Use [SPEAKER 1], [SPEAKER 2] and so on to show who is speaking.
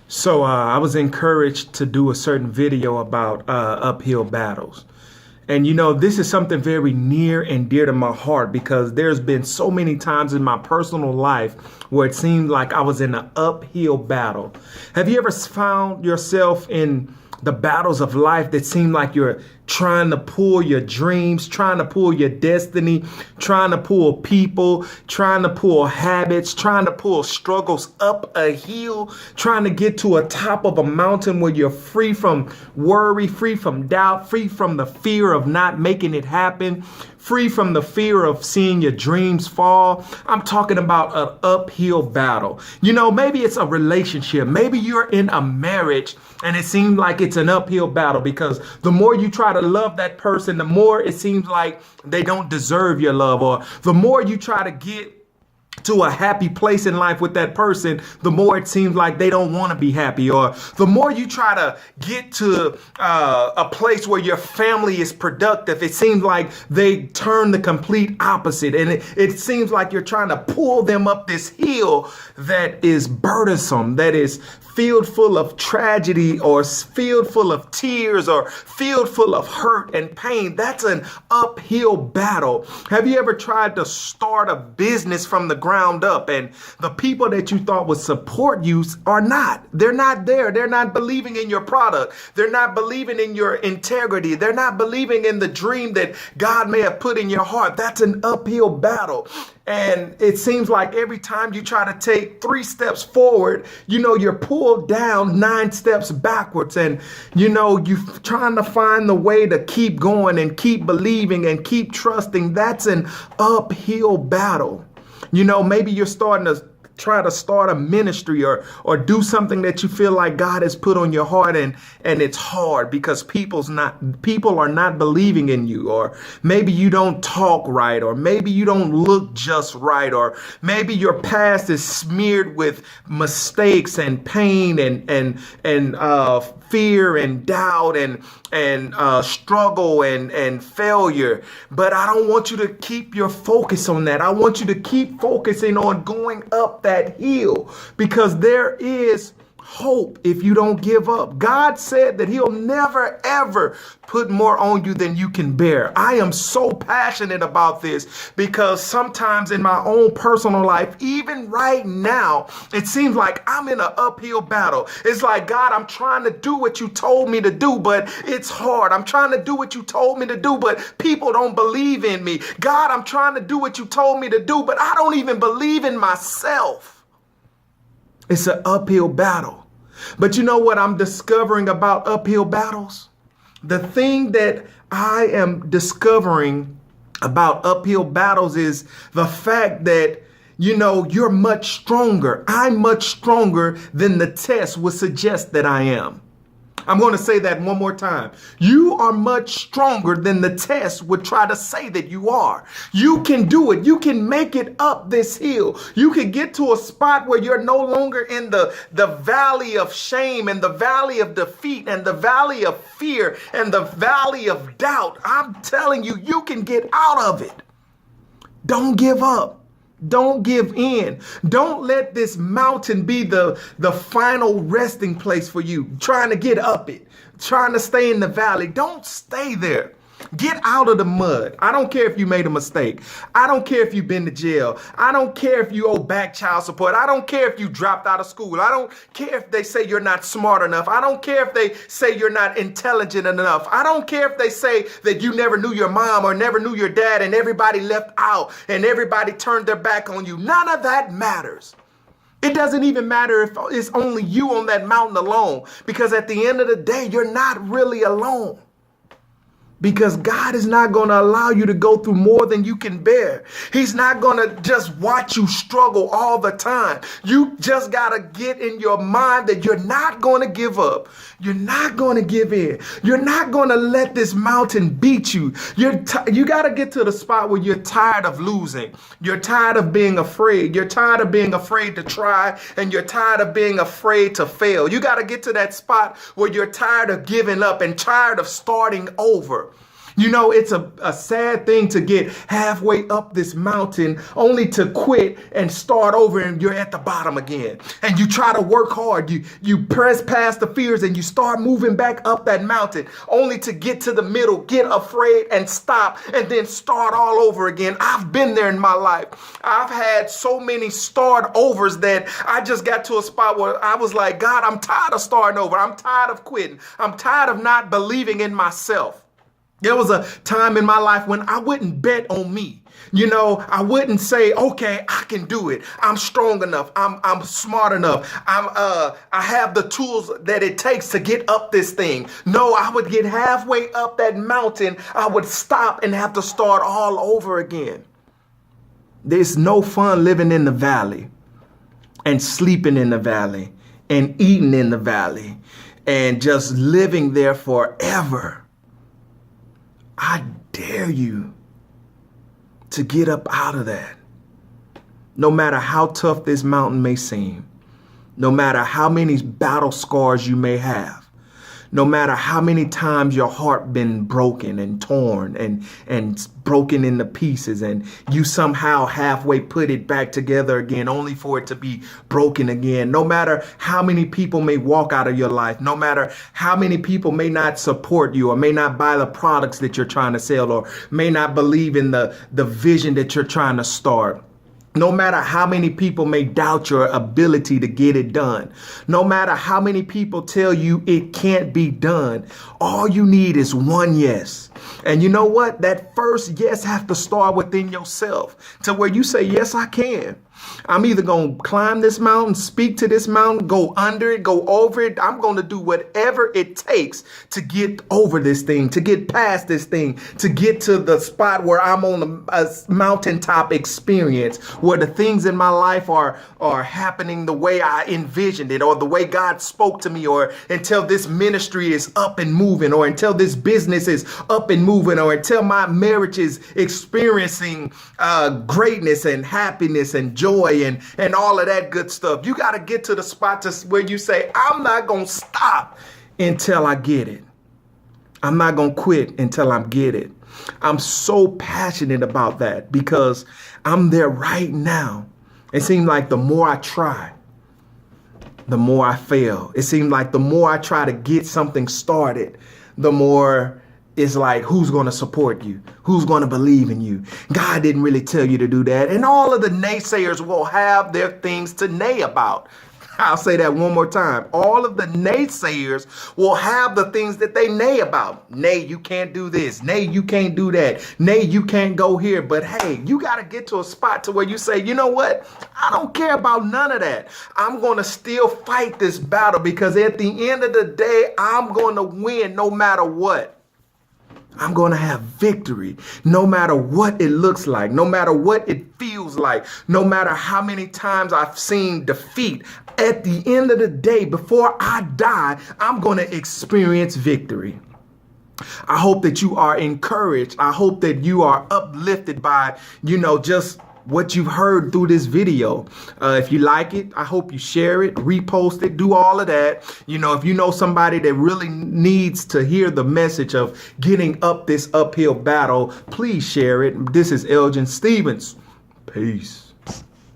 [SPEAKER 1] I was encouraged to do a certain video about uphill battles. And this is something very near and dear to my heart because there's been so many times in my personal life where it seemed like I was in an uphill battle. Have you ever found yourself in the battles of life that seem like you're trying to pull your dreams, trying to pull your destiny, trying to pull people, trying to pull habits, trying to pull struggles up a hill, trying to get to a top of a mountain where you're free from worry, free from doubt, free from the fear of not making it happen, free from the fear of seeing your dreams fall. I'm talking about an uphill battle. Maybe it's a relationship. Maybe you're in a marriage and it seems like it's an uphill battle because the more you try to love that person, the more it seems like they don't deserve your love, or the more you try to get to a happy place in life with that person, the more it seems like they don't want to be happy, or the more you try to get to a place where your family is productive, it seems like they turn the complete opposite. And it seems like you're trying to pull them up this hill that is burdensome, that is filled full of tragedy, or filled full of tears, or filled full of hurt and pain. That's an uphill battle. Have you ever tried to start a business from the ground up and the people that you thought would support you are not? They're not there. They're not believing in your product. They're not believing in your integrity. They're not believing in the dream that God may have put in your heart. That's an uphill battle. And it seems like every time you try to take 3 steps forward, you're pulled down 9 steps backwards. And, you're trying to find the way to keep going and keep believing and keep trusting. That's an uphill battle. Maybe you're starting to try to start a ministry or do something that you feel like God has put on your heart, and it's hard because people are not believing in you, or maybe you don't talk right, or maybe you don't look just right, or maybe your past is smeared with mistakes and pain and fear and doubt and struggle and failure. But I don't want you to keep your focus on that. I want you to keep focusing on going up that hill, because there is hope if you don't give up. God said that he'll never, ever put more on you than you can bear. I am so passionate about this because sometimes in my own personal life, even right now, it seems like I'm in an uphill battle. It's like, God, I'm trying to do what you told me to do, but it's hard. I'm trying to do what you told me to do, but people don't believe in me. God, I'm trying to do what you told me to do, but I don't even believe in myself. It's an uphill battle. But you know what I'm discovering about uphill battles? The thing that I am discovering about uphill battles is the fact that, you're much stronger. I'm much stronger than the test would suggest that I am. I'm going to say that one more time. You are much stronger than the test would try to say that you are. You can do it. You can make it up this hill. You can get to a spot where you're no longer in the valley of shame and the valley of defeat and the valley of fear and the valley of doubt. I'm telling you, you can get out of it. Don't give up. Don't give in. Don't let this mountain be the final resting place for you. Trying to get up it, trying to stay in the valley. Don't stay there. Get out of the mud. I don't care if you made a mistake. I don't care if you've been to jail. I don't care if you owe back child support. I don't care if you dropped out of school. I don't care if they say you're not smart enough. I don't care if they say you're not intelligent enough. I don't care if they say that you never knew your mom or never knew your dad and everybody left out and everybody turned their back on you. None of that matters. It doesn't even matter if it's only you on that mountain alone, because at the end of the day, you're not really alone. Because God is not going to allow you to go through more than you can bear. He's not going to just watch you struggle all the time. You just got to get in your mind that you're not going to give up. You're not going to give in. You're not going to let this mountain beat you. You got to get to the spot where you're tired of losing. You're tired of being afraid. You're tired of being afraid to try, and you're tired of being afraid to fail. You got to get to that spot where you're tired of giving up and tired of starting over. You know, it's a sad thing to get halfway up this mountain only to quit and start over and you're at the bottom again. And you try to work hard. You press past the fears and you start moving back up that mountain only to get to the middle, get afraid and stop and then start all over again. I've been there in my life. I've had so many start overs that I just got to a spot where I was like, God, I'm tired of starting over. I'm tired of quitting. I'm tired of not believing in myself. There was a time in my life when I wouldn't bet on me. You know, I wouldn't say, okay, I can do it. I'm strong enough. I'm smart enough. I have the tools that it takes to get up this thing. No, I would get halfway up that mountain. I would stop and have to start all over again. There's no fun living in the valley and sleeping in the valley and eating in the valley and just living there forever. I dare you to get up out of that. No matter how tough this mountain may seem, no matter how many battle scars you may have, no matter how many times your heart been broken and torn and broken into pieces and you somehow halfway put it back together again only for it to be broken again. No matter how many people may walk out of your life, no matter how many people may not support you or may not buy the products that you're trying to sell or may not believe in the vision that you're trying to start. No matter how many people may doubt your ability to get it done, no matter how many people tell you it can't be done, all you need is one yes. And you know what? That first yes has to start within yourself to where you say, yes, I can. I'm either going to climb this mountain, speak to this mountain, go under it, go over it. I'm going to do whatever it takes to get over this thing, to get past this thing, to get to the spot where I'm on a mountaintop experience, where the things in my life are happening the way I envisioned it or the way God spoke to me, or until this ministry is up and moving, or until this business is up and moving, or until my marriage is experiencing greatness and happiness and joy and all of that good stuff. You got to get to the spot to where you say, I'm not going to stop until I get it. I'm not going to quit until I get it. I'm so passionate about that because I'm there right now. It seems like the more I try, the more I fail. It seems like the more I try to get something started, the more it's like, who's going to support you? Who's going to believe in you? God didn't really tell you to do that. And all of the naysayers will have their things to neigh about. I'll say that one more time. All of the naysayers will have the things that they neigh about. Nay, you can't do this. Nay, you can't do that. Nay, you can't go here. But hey, you got to get to a spot to where you say, you know what? I don't care about none of that. I'm going to still fight this battle because at the end of the day, I'm going to win no matter what. I'm going to have victory no matter what it looks like, no matter what it feels like, no matter how many times I've seen defeat. At the end of the day, before I die, I'm going to experience victory. I hope that you are encouraged. I hope that you are uplifted by, just what you've heard through this video. If you like it, I hope you share it, repost it, do all of that. If you know somebody that really needs to hear the message of getting up this uphill battle, please share it. This is Elgin Stevens. Peace.